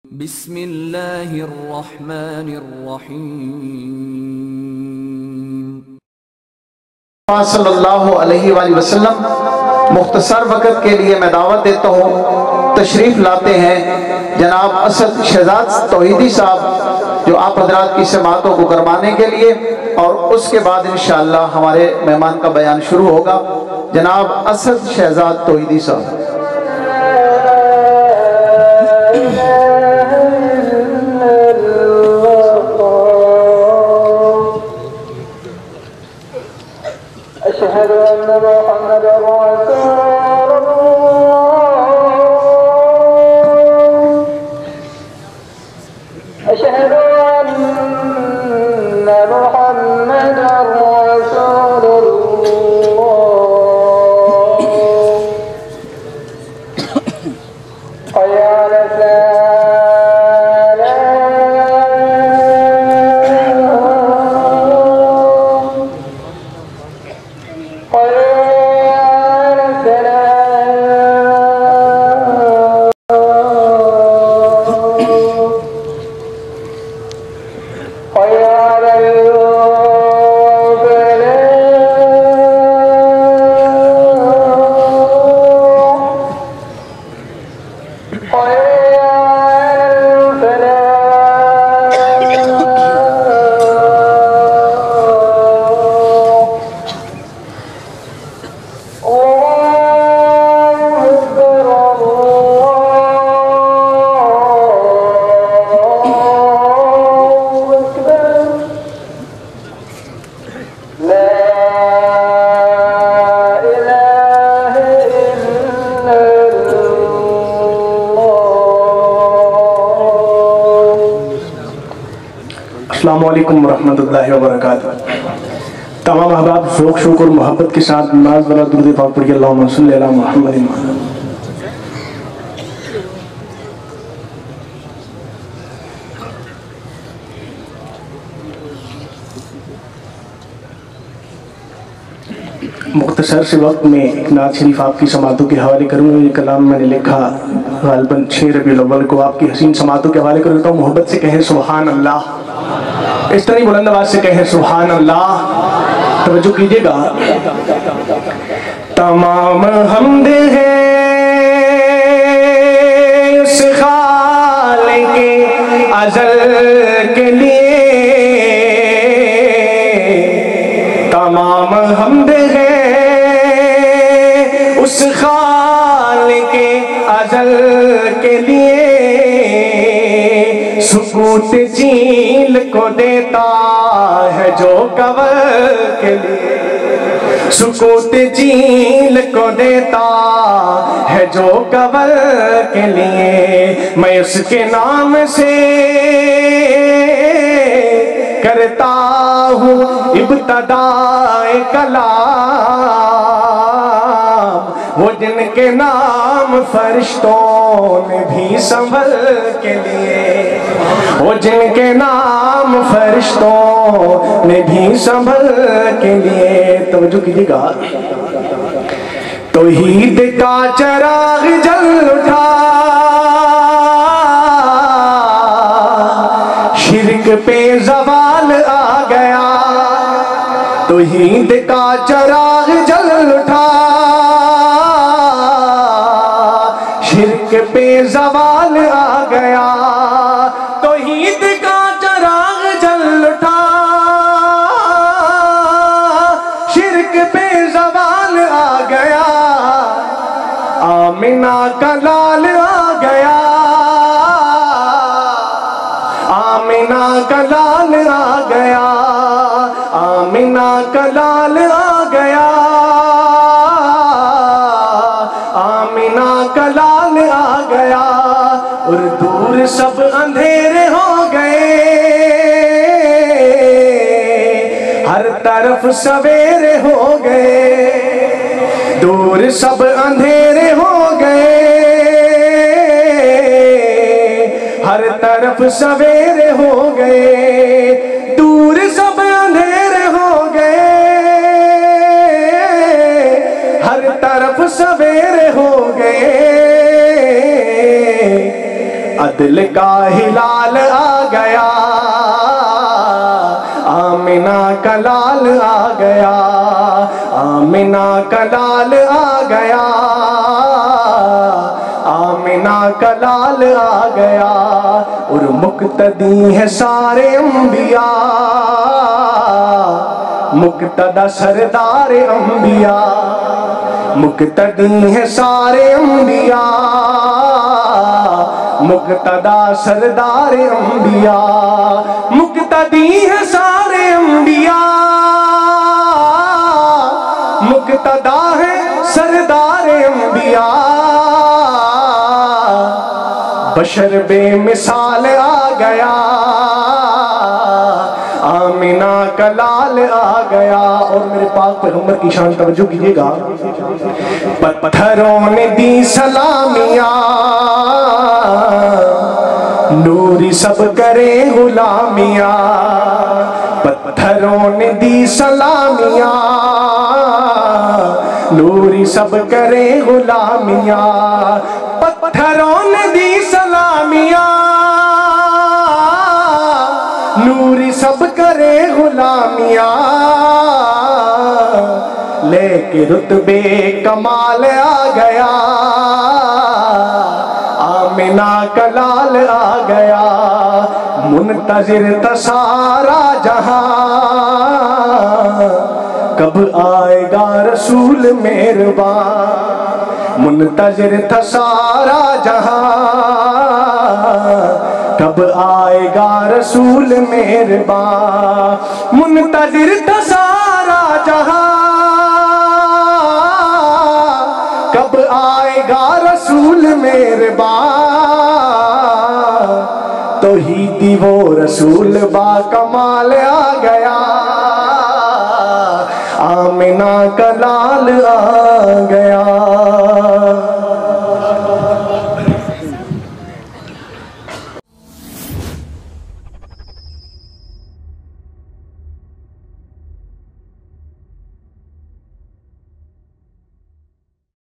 बिस्मिल्लाहिर्रहमानिर्रहीम। सल्लल्लाहु अलैहि वसल्लम मुख्तसर वक़्त के लिए मैं दावत देता हूँ, तशरीफ़ लाते हैं जनाब असद शहजाद तौहीदी साहब, जो आप हजरात की समातों को गरमाने के लिए, और उसके बाद इंशाअल्लाह हमारे मेहमान का बयान शुरू होगा। जनाब असद शहजाद तौहीदी साहब। अशहदु अन्ना मुहम्मदर रसूलुल्लाह, अशहदु अन्ना मुहम्मदर रसूलुल्लाह, हय्या अला अस्सलामु अलैकुम वरहमतुल्लाहि वबरकातुहू। तमाम अहबाब ज़ौक़ शुक्र और मोहब्बत के साथ नाज़ वाला दुरूद पाक पढ़िए। अल्लाहुम्मा सल्लि अला मुहम्मदिन। मुख्तसर से वक्त में एक नात शरीफ आपकी समातों के हवाले करूँगा। ये कलाम मैंने लिखा ग़ालिबन 6 रबीउल अव्वल को, आपकी हसीन समातों के हवाले कर देता हूँ। मोहब्बत से कहें सुभान अल्लाह, इस तरह बुलंद आवाज से कहें सुभान अल्लाह। तवज्जो कीजिएगा। तमाम हम्द है उस खालिक़े अज़ल के लिए, तमाम हम्द है उस खालिक़े अज़ल के लिए, सुकूत चील को देता है जो कवर के लिए, सुकूत चील को देता है जो कवर के लिए। मैं उसके नाम से करता हूँ इब्तदाए कलाम, वो जिनके नाम फरिश्तों ने भी संभल के लिए, वो जिनके नाम फरिश्तों ने भी संभल के लिए। तवज्जो कीजिएगा। तौहीद का चिराग जल उठा, शिर्क पे ज़वाल आ गया। तौहीद का चिराग जल उठा, शिर्क पे ज़वाल आ गया। तौहीद का चिराग जल उठा, शिर्क पे ज़वाल आ गया। आमिना का लाल आ गया, आमिना का लाल आ गया, आमिना का लाल आ गया, आमिना का लाल आ गया। और दूर सब अंधेरे हो गए, हर तरफ सवेरे हो गए। दूर सब अंधेरे हो गए, हर तरफ सवेरे हो गए। दूर सब अंधेरे हो गए, हर तरफ सवेरे हो गए। अदल का हिलाल आ गया, आमिना का लाल आ गया, आमिना का लाल आ गया, आमिना का लाल आ गया। और मुक्तदी है सारे अंबिया, मुक्तदा सरदार अंबिया, मुक्तदी है सारे अंबिया, मुक्तदा सरदार अंबिया, मुक्तदी है सारे अंबिया, मुक्तदा है सरदार अंबिया। बशर बेमिसाल आ गया, आमिना का लाल आ गया। और मेरे पाक पैगंबर की शान तवज्जो कीजिएगा। पत्थरों ने दी सलामियां, नूरी सब करे गुलामियां, पत्थरों ने दी सलामियां, नूरी सब करे गुलामियां, पत्थरों ने दी सलामियां, नूरी सब करे गुलामियां। लेके रुतबे कमाल आ गया, आमिना का लाल आ गया। मुंतजिर था सारा जहां, कब आएगा रसूल मेहरबान। मुंतजिर था सारा जहां, कब आएगा रसूल मेहरबान। मुंतजिर था सारा जहां, कब आएगा रसूल मेहरबान। तो ही दी वो रसूल बा कमाल आ गया, आमिना का लाल आ गया।